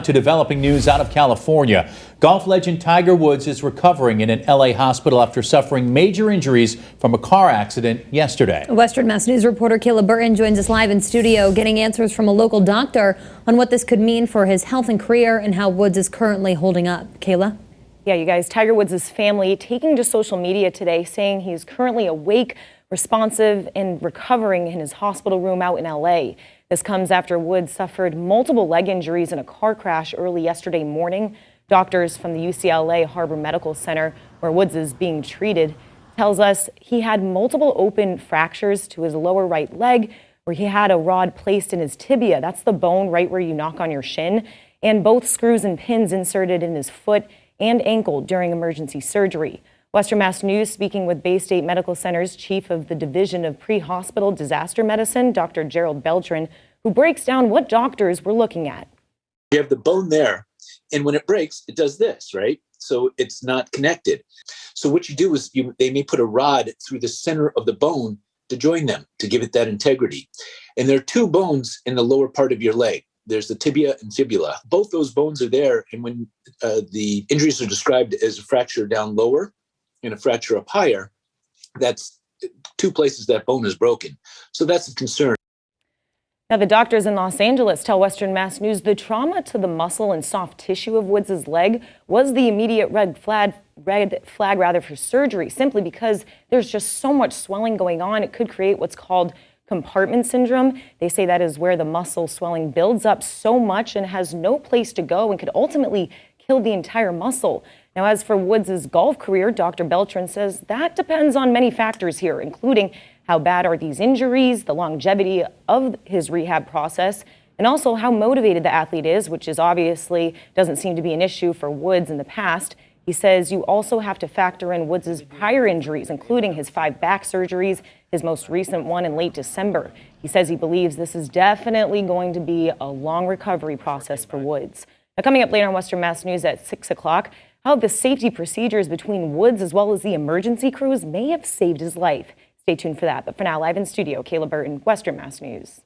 To developing news out of California. Golf legend Tiger Woods is recovering in an LA hospital after suffering major injuries from a car accident yesterday. Western Mass News reporter Kayla Burton joins us live in studio, getting answers from a local doctor on what this could mean for his health and career and how Woods is currently holding up. Kayla? Yeah, you guys, Tiger Woods' family taking to social media today saying he's currently awake, responsive, and recovering in his hospital room out in LA. This comes after Woods suffered multiple leg injuries in a car crash early yesterday morning. Doctors from the UCLA Harbor Medical Center, where Woods is being treated, tells us he had multiple open fractures to his lower right leg, where he had a rod placed in his tibia. That's the bone right where you knock on your shin, and both screws and pins inserted in his foot and ankle during emergency surgery. Western Mass News speaking with Baystate Medical Center's chief of the Division of Pre-Hospital Disaster Medicine, Dr. Gerald Beltran, who breaks down what doctors were looking at. You have the bone there, and when it breaks, it does this, right? So it's not connected. So what you do is they may put a rod through the center of the bone to join them, to give it that integrity. And there are two bones in the lower part of your leg. There's the tibia and fibula. Both those bones are there, and when the injuries are described as a fracture down lower and a fracture up higher, that's two places that bone is broken. So that's a concern. Now, the doctors in Los Angeles tell Western Mass News the trauma to the muscle and soft tissue of Woods' leg was the immediate red flag for surgery, simply because there's just so much swelling going on. It could create what's called compartment syndrome. They say that is where the muscle swelling builds up so much and has no place to go and could ultimately kill the entire muscle. Now, as for Woods' golf career, Dr. Beltran says that depends on many factors here, including how bad are these injuries, the longevity of his rehab process, and also how motivated the athlete is, which is obviously doesn't seem to be an issue for Woods in the past. He says you also have to factor in Woods' prior injuries, including his 5 back surgeries, his most recent one in late December. He says he believes this is definitely going to be a long recovery process for Woods. Now, coming up later on Western Mass News at 6 o'clock, how the safety procedures between Woods as well as the emergency crews may have saved his life. Stay tuned for that. But for now, live in studio, Kayla Burton, Western Mass News.